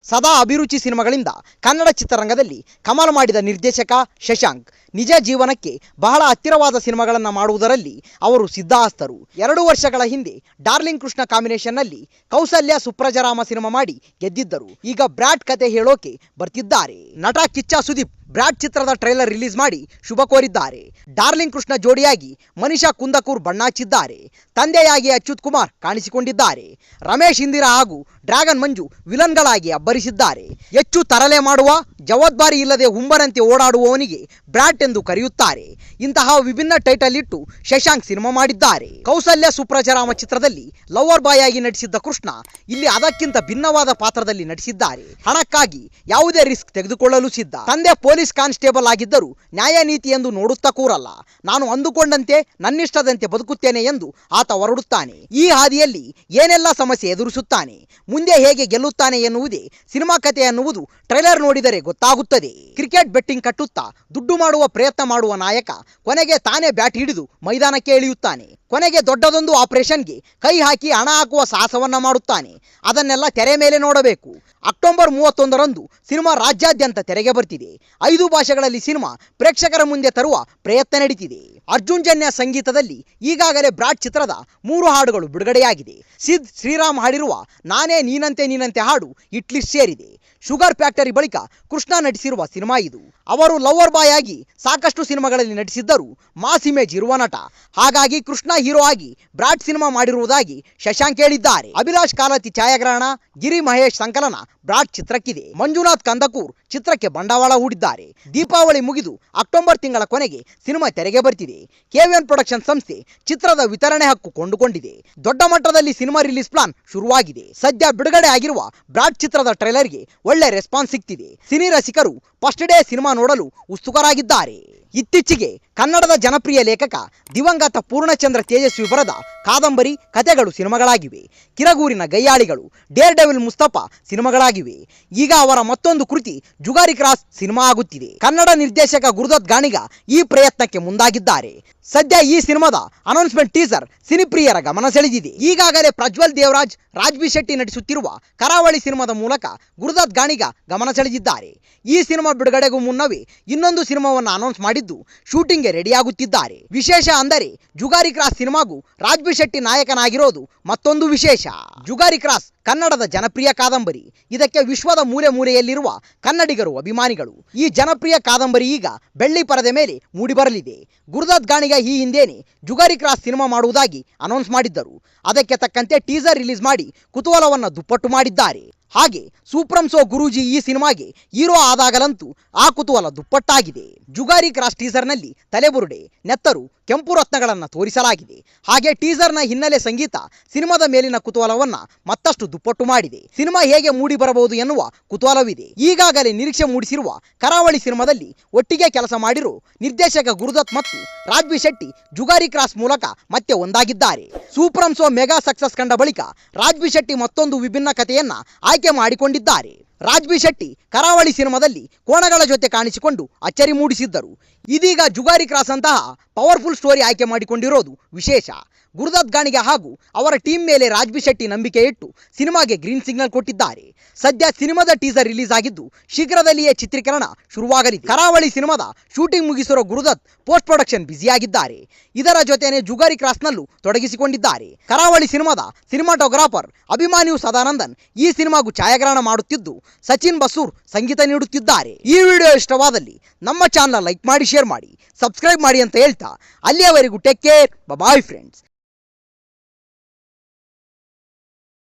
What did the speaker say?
ಸದಾ ಅಭಿರುಚಿ ಸಿನಿಮಾಗಳಿಂದ ಕನ್ನಡ ಚಿತ್ರರಂಗದಲ್ಲಿ ಕಮಾಲ್ ಮಾಡಿದ ನಿರ್ದೇಶಕ ಶಶಾಂಕ್ ನಿಜ ಜೀವನಕ್ಕೆ ಬಹಳ ಹತ್ತಿರವಾದ ಸಿನಿಮಾಗಳನ್ನು ಮಾಡುವುದರಲ್ಲಿ ಅವರು ಸಿದ್ಧಹಸ್ತರು. 2 ವರ್ಷಗಳ ಹಿಂದೆ ಡಾರ್ಲಿಂಗ್ ಕೃಷ್ಣ ಕಾಂಬಿನೇಷನ್ನಲ್ಲಿ ಕೌಸಲ್ಯ ಸುಪ್ರಜರಾಮ ಸಿನಿಮಾ ಮಾಡಿ ಗೆದ್ದಿದ್ದರು. ಈಗ ಬ್ರಾಟ್ ಕತೆ ಹೇಳೋಕೆ ಬರ್ತಿದ್ದಾರೆ. ನಟ ಕಿಚ್ಚ ಸುದೀಪ್ ಬ್ರಾಟ್ ಚಿತ್ರದ ಟ್ರೈಲರ್ ರಿಲೀಸ್ ಮಾಡಿ ಶುಭ ಕೋರಿದ್ದಾರೆ. ಡಾರ್ಲಿಂಗ್ ಕೃಷ್ಣ ಜೋಡಿಯಾಗಿ ಮನಿಷಾ ಕುಂದಕೂರ್ ಬಣ್ಣಾಚಿದ್ದಾರೆ. ತಂದೆಯಾಗಿ ಅಚ್ಯುತ್ ಕುಮಾರ್ ಕಾಣಿಸಿಕೊಂಡಿದ್ದಾರೆ. ರಮೇಶ್ ಇಂದಿರಾ ಹಾಗೂ ಡ್ರ್ಯಾಗನ್ ಮಂಜು ವಿಲನ್ಗಳಾಗಿ ಅಬ್ಬರಿಸಿದ್ದಾರೆ. ಹೆಚ್ಚು ತರಲೆ ಮಾಡುವ, ಜವಾಬ್ದಾರಿ ಇಲ್ಲದೆ ಹುಂಬರಂತೆ ಓಡಾಡುವವನಿಗೆ ಬ್ರಾಟ್ ಎಂದು ಕರೆಯುತ್ತಾರೆ. ಇಂತಹ ವಿಭಿನ್ನ ಟೈಟಲ್ ಇಟ್ಟು ಶಶಾಂಕ್ ಸಿನಿಮಾ ಮಾಡಿದ್ದಾರೆ. ಕೌಸಲ್ಯ ಸುಪ್ರಜರಾಮ ಚಿತ್ರದಲ್ಲಿ ಲವರ್ ಬಾಯ್ ಆಗಿ ನಟಿಸಿದ್ದ ಕೃಷ್ಣ ಇಲ್ಲಿ ಅದಕ್ಕಿಂತ ಭಿನ್ನವಾದ ಪಾತ್ರದಲ್ಲಿ ನಟಿಸಿದ್ದಾರೆ. ಹಣಕ್ಕಾಗಿ ಯಾವುದೇ ರಿಸ್ಕ್ ತೆಗೆದುಕೊಳ್ಳಲು ಸಿದ್ಧ. ತಂದೆ ಪೊಲೀಸ್ ಕಾನ್ಸ್ಟೇಬಲ್ ಆಗಿದ್ದರೂ ನ್ಯಾಯ ನೀತಿ ಎಂದು ನೋಡುತ್ತಾ ಕೂರಲ್ಲ. ನಾನು ಅಂದುಕೊಂಡಂತೆ ನನ್ನಿಷ್ಟದಂತೆ ಬದುಕುತ್ತೇನೆ ಎಂದು ಆತ ಹೊರಡುತ್ತಾನೆ. ಈ ಹಾದಿಯಲ್ಲಿ ಏನೆಲ್ಲ ಸಮಸ್ಯೆ ಎದುರಿಸುತ್ತಾನೆ, ಮುಂದೆ ಹೇಗೆ ಗೆಲ್ಲುತ್ತಾನೆ ಎನ್ನುವುದೇ ಸಿನಿಮಾ ಕಥೆ ಎನ್ನುವುದು ಟ್ರೈಲರ್ ನೋಡಿದರೆ ಗೊತ್ತಾಗುತ್ತದೆ. ಕ್ರಿಕೆಟ್ ಬೆಟ್ಟಿಂಗ್ ಕಟ್ಟುತ್ತಾ ದುಡ್ಡು ಮಾಡುವ ಪ್ರಯತ್ನ ಮಾಡುವ ನಾಯಕ ಕೊನೆಗೆ ತಾನೇ ಬ್ಯಾಟ್ ಹಿಡಿದು ಮೈದಾನಕ್ಕೆ ಇಳಿಯುತ್ತಾನೆ. ಕೊನೆಗೆ ದೊಡ್ಡದೊಂದು ಆಪರೇಷನ್ಗೆ ಕೈ ಹಾಕಿ ಹಣ ಹಾಕುವ ಸಾಹಸವನ್ನ ಮಾಡುತ್ತಾನೆ. ಅದನ್ನೆಲ್ಲ ತೆರೆ ಮೇಲೆ ನೋಡಬೇಕು. ಅಕ್ಟೋಬರ್ 31ರಂದು ಸಿನಿಮಾ ರಾಜ್ಯಾದ್ಯಂತ ತೆರೆಗೆ ಬರ್ತಿದೆ. 5 ಭಾಷೆಗಳಲ್ಲಿ ಸಿನಿಮಾ ಪ್ರೇಕ್ಷಕರ ಮುಂದೆ ತರುವ ಪ್ರಯತ್ನ ನಡೀತಿದೆ. ಅರ್ಜುನ್ ಜನ್ಯ ಸಂಗೀತದಲ್ಲಿ ಈಗಾಗಲೇ ಬ್ರಾಟ್ ಚಿತ್ರದ 3 ಹಾಡುಗಳು ಬಿಡುಗಡೆಯಾಗಿದೆ. ಸಿದ್ ಶ್ರೀರಾಮ್ ಹಾಡಿರುವ ನಾನೇ ನೀನಂತೆ ನೀನಂತೆ ಹಾಡು ಹಿಟ್ ಲಿಸ್ಟ್ ಸೇರಿದೆ. ಶುಗರ್ ಫ್ಯಾಕ್ಟರಿ ಬಳಿಕ ಕೃಷ್ಣ ನಟಿಸಿರುವ ಸಿನಿಮಾ ಇದು. ಅವರು ಲವರ್ ಬಾಯ್ ಆಗಿ ಸಾಕಷ್ಟು ಸಿನಿಮಾಗಳಲ್ಲಿ ನಟಿಸಿದ್ದರು. ಮಾಸ್ ಇಮೇಜ್ ಇರುವ ನಟ. ಹಾಗಾಗಿ ಕೃಷ್ಣ ಹೀರೋ ಆಗಿ ಬ್ರಾಟ್ ಸಿನಿಮಾ ಮಾಡಿರುವುದಾಗಿ ಶಶಾಂಕ್ ಹೇಳಿದ್ದಾರೆ. ಅಭಿಲಾಷ್ ಕಾಲತಿ ಛಾಯಾಗ್ರಹಣ, ಗಿರಿ ಮಹೇಶ್ ಸಂಕಲನ ಬ್ರಾಟ್ ಚಿತ್ರಕ್ಕಿದೆ. ಮಂಜುನಾಥ್ ಕಂದಕೂರ್ ಚಿತ್ರಕ್ಕೆ ಬಂಡವಾಳ ಹೂಡಿದ್ದಾರೆ. ದೀಪಾವಳಿ ಮುಗಿದು ಅಕ್ಟೋಬರ್ ತಿಂಗಳ ಕೊನೆಗೆ ಸಿನಿಮಾ ತೆರೆಗೆ ಬರ್ತಿದೆ. ಕೆವಿಎನ್ ಪ್ರೊಡಕ್ಷನ್ ಸಂಸ್ಥೆ ಚಿತ್ರದ ವಿತರಣೆ ಹಕ್ಕು ಕೊಂಡುಕೊಂಡಿದೆ. ದೊಡ್ಡ ಮಟ್ಟದಲ್ಲಿ ಸಿನಿಮಾ ರಿಲೀಸ್ ಪ್ಲಾನ್ ಶುರುವಾಗಿದೆ. ಸದ್ಯ ಬಿಡುಗಡೆ ಆಗಿರುವ ಬ್ರಾಟ್ ಚಿತ್ರದ ಟ್ರೈಲರ್ಗೆ ಒಳ್ಳೆ ರೆಸ್ಪಾನ್ಸ್ ಸಿಗ್ತಿದೆ. ಸಿನಿ ರಸಿಕರು ಫಸ್ಟ್ ಡೇ ಸಿನಿಮಾ ನೋಡಲು ಉತ್ಸುಕರಾಗಿದ್ದಾರೆ. ಇತ್ತೀಚೆಗೆ ಕನ್ನಡದ ಜನಪ್ರಿಯ ಲೇಖಕ ದಿವಂಗತ ಪೂರ್ಣಚಂದ್ರ ತೇಜಸ್ವಿ ಬರೆದ ಕಾದಂಬರಿ ಕಥೆಗಳು ಸಿನಿಮಾಗಳಾಗಿವೆ. ಕಿರಗೂರಿನ ಗಯ್ಯಾಳಿಗಳು, ಡೇರ್ ಡೆವಿಲ್ ಮುಸ್ತಫಾ ಸಿನಿಮಾಗಳಾಗಿವೆ. ಈಗ ಅವರ ಮತ್ತೊಂದು ಕೃತಿ ಜುಗಾರಿ ಕ್ರಾಸ್ ಸಿನಿಮಾ ಆಗುತ್ತಿದೆ. ಕನ್ನಡ ನಿರ್ದೇಶಕ ಗುರುದತ್ ಗಾಣಿಗ ಈ ಪ್ರಯತ್ನಕ್ಕೆ ಮುಂದಾಗಿದ್ದಾರೆ. ಸದ್ಯ ಈ ಸಿನಿಮಾದ ಅನೌನ್ಸ್ಮೆಂಟ್ ಟೀಸರ್ ಸಿನಿಪ್ರಿಯರ ಗಮನ ಸೆಳೆದಿದೆ. ಈಗಾಗಲೇ ಪ್ರಜ್ವಲ್ ದೇವರಾಜ್, ರಾಜ್ಬಿ ಶೆಟ್ಟಿ ನಟಿಸುತ್ತಿರುವ ಕರಾವಳಿ ಸಿನಿಮಾದ ಮೂಲಕ ಗುರುದತ್ ಗಾಣಿಗ ಗಮನ ಸೆಳೆದಿದ್ದಾರೆ. ಈ ಸಿನಿಮಾ ಬಿಡುಗಡೆಗೂ ಮುನ್ನವೇ ಇನ್ನೊಂದು ಸಿನಿಮಾವನ್ನು ಅನೌನ್ಸ್ ಮಾಡಿದ್ದು ಶೂಟಿಂಗ್ಗೆ ರೆಡಿಯಾಗುತ್ತಿದ್ದಾರೆ. ವಿಶೇಷ ಅಂದರೆ ಜುಗಾರಿ ಕ್ರಾಸ್ ಸಿನಿಮಾಗೂ ರಾಜ್ಬಿ ಶೆಟ್ಟಿ ನಾಯಕನಾಗಿರೋದು ಮತ್ತೊಂದು ವಿಶೇಷ. ಜುಗಾರಿ ಕ್ರಾಸ್ ಕನ್ನಡದ ಜನಪ್ರಿಯ ಕಾದಂಬರಿ. ಇದಕ್ಕೆ ವಿಶ್ವದ ಮೂಲೆ ಮೂಲೆಯಲ್ಲಿರುವ ಕನ್ನಡಿಗರು ಅಭಿಮಾನಿಗಳು. ಈ ಜನಪ್ರಿಯ ಕಾದಂಬರಿ ಈಗ ಬೆಳ್ಳಿ ಪರದೆ ಮೇಲೆ ಮೂಡಿಬರಲಿದೆ. ಗುರುದತ್ ಗಾಣಿಗ ಈ ಹಿಂದೇನೆ ಜುಗಾರಿ ಕ್ರಾಸ್ ಸಿನಿಮಾ ಮಾಡುವುದಾಗಿ ಅನೌನ್ಸ್ ಮಾಡಿದ್ದರು. ಅದಕ್ಕೆ ತಕ್ಕಂತೆ ಟೀಸರ್ ರಿಲೀಸ್ ಮಾಡಿ ಕುತೂಹಲವನ್ನು ದುಪ್ಪಟ್ಟು ಮಾಡಿದ್ದಾರೆ. ಹಾಗೆ ಸೂಪ್ರಂಸೋ ಗುರೂಜಿ ಈ ಸಿನಿಮಾಗೆ ಹೀರೋ ಆದಾಗಲಂತೂ ಆ ಕುತೂಹಲ ದುಪ್ಪಟ್ಟಾಗಿದೆ. ಜುಗಾರಿ ಕ್ರಾಸ್ ಟೀಸರ್ನಲ್ಲಿ ತಲೆಬುರುಡೆ, ನೆತ್ತರು, ಕೆಂಪು ರತ್ನಗಳನ್ನು ತೋರಿಸಲಾಗಿದೆ. ಹಾಗೆ ಟೀಸರ್ನ ಹಿನ್ನೆಲೆ ಸಂಗೀತ ಸಿನಿಮಾದ ಮೇಲಿನ ಕುತೂಹಲವನ್ನ ಮತ್ತಷ್ಟು ದುಪ್ಪಟ್ಟು ಮಾಡಿದೆ. ಸಿನಿಮಾ ಹೇಗೆ ಮೂಡಿ ಬರಬಹುದು ಎನ್ನುವ ಕುತೂಹಲವಿದೆ. ಈಗಾಗಲೇ ನಿರೀಕ್ಷೆ ಮೂಡಿಸಿರುವ ಕರಾವಳಿ ಸಿನಿಮಾದಲ್ಲಿ ಒಟ್ಟಿಗೆ ಕೆಲಸ ಮಾಡಿರೋ ನಿರ್ದೇಶಕ ಗುರುದತ್ ಮತ್ತು ರಾಜ್ಬಿ ಶೆಟ್ಟಿ ಜುಗಾರಿ ಕ್ರಾಸ್ ಮೂಲಕ ಮತ್ತೆ ಒಂದಾಗಿದ್ದಾರೆ. ಸೂಪ್ರಂಸೋ ಮೆಗಾ ಸಕ್ಸಸ್ ಕಂಡ ಬಳಿಕ ರಾಜ್ಬಿ ಶೆಟ್ಟಿ ಮತ್ತೊಂದು ವಿಭಿನ್ನ ಕಥೆಯನ್ನ ಆಯ್ಕೆ ಮಾಡಿಕೊಂಡಿದ್ದಾರೆ. ರಾಜ್ಬಿ ಶೆಟ್ಟಿ ಕರಾವಳಿ ಸಿನಿಮಾದಲ್ಲಿ ಕೋಣಗಳ ಜೊತೆ ಕಾಣಿಸಿಕೊಂಡು ಅಚ್ಚರಿ ಮೂಡಿಸಿದ್ದರು. ಇದೀಗ ಜುಗಾರಿ ಕ್ರಾಸ್ ಅಂತಹ ಪವರ್ಫುಲ್ ಸ್ಟೋರಿ ಆಯ್ಕೆ ಮಾಡಿಕೊಂಡಿರೋದು ವಿಶೇಷ. ಗುರುದತ್ ಗಾಣಿಗ ಹಾಗೂ ಅವರ ಟೀಮ್ ಮೇಲೆ ರಾಜ್ಬಿ ಶೆಟ್ಟಿ ನಂಬಿಕೆ ಇಟ್ಟು ಸಿನಿಮಾಗೆ ಗ್ರೀನ್ ಸಿಗ್ನಲ್ ಕೊಟ್ಟಿದ್ದಾರೆ. ಸದ್ಯ ಸಿನಿಮಾದ ಟೀಸರ್ ರಿಲೀಸ್ ಆಗಿದ್ದು ಶೀಘ್ರದಲ್ಲಿಯೇ ಚಿತ್ರೀಕರಣ ಶುರುವಾಗಲಿದೆ. ಕರಾವಳಿ ಸಿನಿಮಾದ ಶೂಟಿಂಗ್ ಮುಗಿಸಿರೋ ಗುರುದತ್ ಪೋಸ್ಟ್ ಪ್ರೊಡಕ್ಷನ್ ಬ್ಯುಸಿಯಾಗಿದ್ದಾರೆ. ಇದರ ಜೊತೆನೆ ಜುಗಾರಿ ಕ್ರಾಸ್ನಲ್ಲೂ ತೊಡಗಿಸಿಕೊಂಡಿದ್ದಾರೆ. ಕರಾವಳಿ ಸಿನಿಮಾದ ಸಿನಿಮಾಟೋಗ್ರಾಫರ್ ಅಭಿಮಾನ್ಯು ಸದಾನಂದನ್ ಈ ಸಿನಿಮಾಗೂ ಛಾಯಾಗ್ರಹಣ ಮಾಡುತ್ತಿದ್ದು ಸಚಿನ್ ಬಸೂರ್ ಸಂಗೀತ ನೀಡುತ್ತಿದ್ದಾರೆ. ಈ ವಿಡಿಯೋ ಇಷ್ಟವಾದಲ್ಲಿ ನಮ್ಮ ಚಾನಲ್ ಲೈಕ್ ಮಾಡಿ, ಶೇರ್ ಮಾಡಿ, ಸಬ್ಸ್ಕ್ರೈಬ್ ಮಾಡಿ ಅಂತ ಹೇಳ್ತಾ ಅಲ್ಲಿಯವರೆಗೂ ಟೇಕ್ ಕೇರ್, ಬಾಯ್ ಫ್ರೆಂಡ್ಸ್.